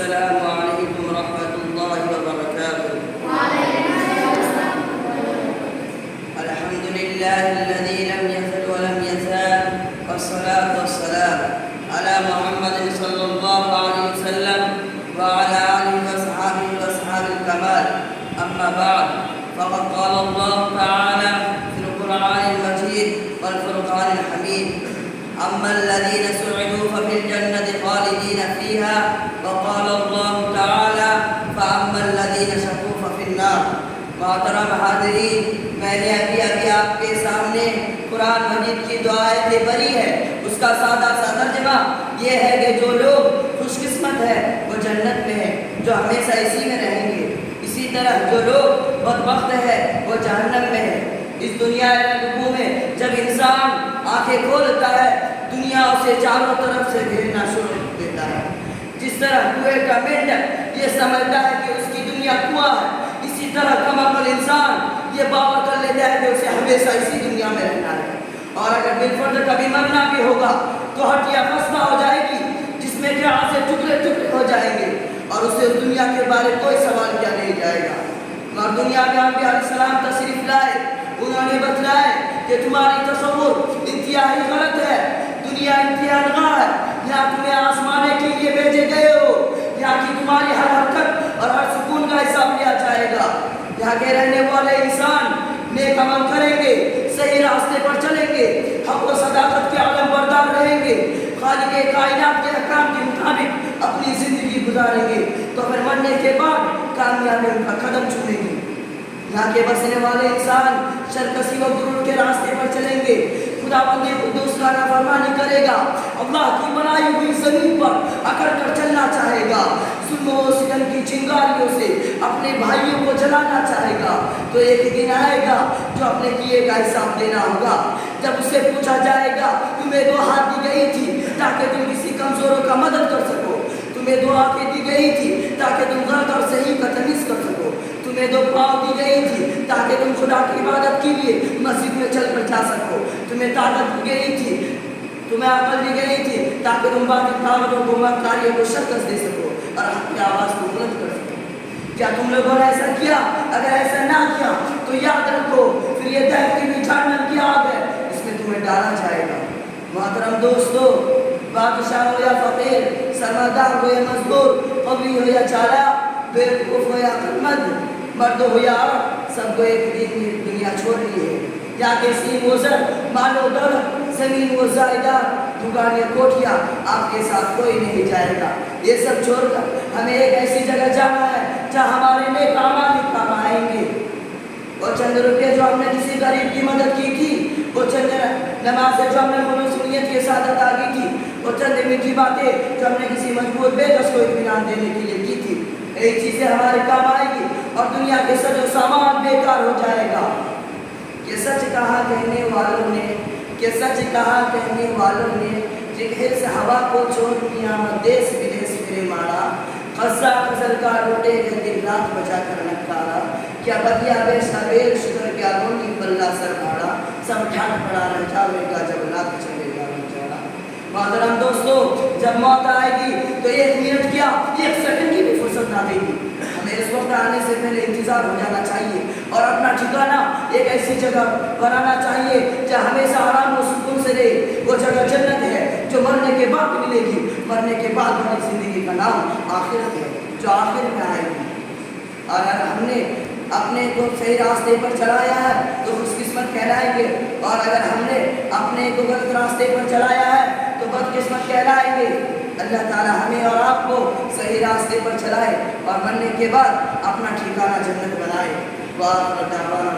السلام عليكم ورحمة الله وبركاته. الحمد لله الذي لم يزل ولم يزال، والصلاة والسلام على محمد صلى الله عليه وسلم وعلى آله وصحبه وأصحاب الكمال. أما بعد، فقد قال الله تعالى في القرآن المجيد والفرقان الحميد: أما الذين سعدوا ففي الجنة خالدين فيها، وقال الله تعالى: فأما الذين شقوا ففي النار. محترم حاضرین، میں نے ابھی آپ کے سامنے قرآن مجید کی جو آیت بری ہے اس کا سادہ سا ترجمہ یہ ہے کہ جو لوگ خوش قسمت ہے وہ جنت میں ہے، جو ہمیشہ اسی میں رہیں گے. اسی طرح جو لوگ بدبخت ہے وہ جہنم میں ہے. اس دنیا میں جب انسان آنکھیں کھولتا ہے دنیا اسے چاروں طرف سے گھیرنا شروع کر دیتا ہے. جس طرح کنویں کا مینڈک یہ سمجھتا ہے کہ اس کی دنیا کنواں ہے، اسی طرح کم عقل انسان یہ باور کر لیتا ہے کہ اسے ہمیشہ اسی دنیا میں رہنا ہے. اور اگر بالفرض کبھی مرنا بھی ہوگا تو ہڈیاں فسنا ہو جائے گی جس میں کہ آج سے ٹکڑے ٹکڑے ہو جائیں گے اور اسے اس دنیا کے بارے کوئی سوال کیا نہیں جائے گا. اور دنیا میں انبیاء علیہ السلام تشریف لائے، انہوں نے بتلائے کہ تمہاری تصور انتہائی غلط ہے. دنیا امتحان گاہ ہے، یہاں تمہیں آزمانے کے لیے بھیجے گئے ہو. یہاں کی تمہاری ہر حرکت اور ہر سکون کا حساب لیا جائے گا. یہاں کے رہنے والے انسان نیک عمل کریں گے، صحیح راستے پر چلیں گے، حق و صداقت کے علم بردار رہیں گے، خالق کائنات کے احکام کے مطابق اپنی زندگی گزاریں گے تو پھر مرنے کے بعد کامیابی ان کا قدم چھوئیں گے. یہاں کے بسنے والے انسان شرکسی و غرور کے راستے پر چلیں گے، خدا بندی قدوس کا نافرمانی کرے گا، اللہ کی بنائی ہوئی زمین پر اکڑ کر چلنا چاہے گا، ظلم و ستم کی چنگاریوں سے اپنے بھائیوں کو جلانا چاہے گا. تو ایک دن آئے گا جو اپنے کیے کا حساب دینا ہوگا. جب اسے پوچھا جائے گا تمہیں دو ہاتھ دی گئی تھی تاکہ تم کسی کمزوروں کا مدد کر سکو، تمہیں دو آنکھیں دی گئی تھی تاکہ تم غلط اور صحیح کا تمیز کر سکو، تمہیں دو پاؤں دی گئی تھی تاکہ تم خدا کی عبادت کے لیے مسجد میں چل کر جا سکو، تمہیں طاقت دی گئی تھی، تمہیں عقل دی گئی تھی تاکہ تم باقی طاقتوں کو مکاریوں کو شکست دے سکو اور حق کی آواز کو بلند کر سکو. کیا تم لوگوں نے ایسا کیا؟ اگر ایسا نہ کیا تو یاد رکھو پھر یہ دہتی ہوئی جہنم کی آگ ہے، اس میں تمہیں ڈالا جائے گا. محترم دوستو، بادشاہ ہو یا فقیر، سرمایدار ہو یا مزدور، قوی ہو یا چالاک، بیوقوف ہو یا عقلمند، مرد ہو یا عورت، سب کو ایک دن یہ دنیا چھوڑنی ہے. یا کہ سیم و زر، مال و دولت، زمین و زائدات، دکان یا کوٹھیاں، آپ کے ساتھ کوئی نہیں جائے گا. یہ سب چھوڑ کر ہمیں ایک ایسی جگہ جانا ہے جہاں ہمارے نیک اعمال کام آئیں گے. وہ چند روپے جو ہم نے کسی غریب کی مدد کی تھی، وہ چند نمازیں جو ہم نے خلوصیت کے ساتھ ادا کی تھی، وہ چند میٹھی باتیں جو ہم نے کسی مجبور بے کس کو اطمینان دینے کے لیے کی تھی، یہی چیزیں ہمارے کام آئیں گی اور دنیا کے سج و سامان بیکار ہو جائے گا. کہ سچ کہا کہنے والوں نے، کہ سچ کہا کہنے والوں نے، جگہ سے ہوا کو چھوڑ دیا دیس بدیس پھرے مارا، قصہ قصر کا لوٹے گئے دن رات بچا کر نکارا، کیا بدیا بے شابیر شکر کیا گونی بلّہ سر مارا، سب ٹھاٹ پڑا رہ جاوے گا جب رات چلے گا بیچارہ. محترم دوستو، جب موت آئے گی تو ایک منٹ کیا ایک سیکنڈ کی بھی فرصت نہ دے گی. ہمیں اس وقت آنے سے پہلے انتظار ہو جانا چاہیے اور اپنا ٹھکانہ ایک ایسی جگہ بنانا چاہیے جہاں ہمیشہ آرام و سکون سے رہے. وہ جگہ جنت ہے جو مرنے کے بعد ملے گی. مرنے کے بعد ہماری زندگی کا نام آخرت ہے جو آخر میں آئے گی. اگر ہم نے اپنے کو صحیح راستے پر چلایا ہے تو خوش قسمت کہلائیں گے، اور اگر ہم نے اپنے کو غلط راستے پر چلایا ہے تو بد قسمت کہلائیں گے. اللہ تعالیٰ ہمیں اور آپ کو صحیح راستے پر چلائے اور مرنے کے بعد اپنا ٹھکانہ جنت بنائے. وآخر دعوانا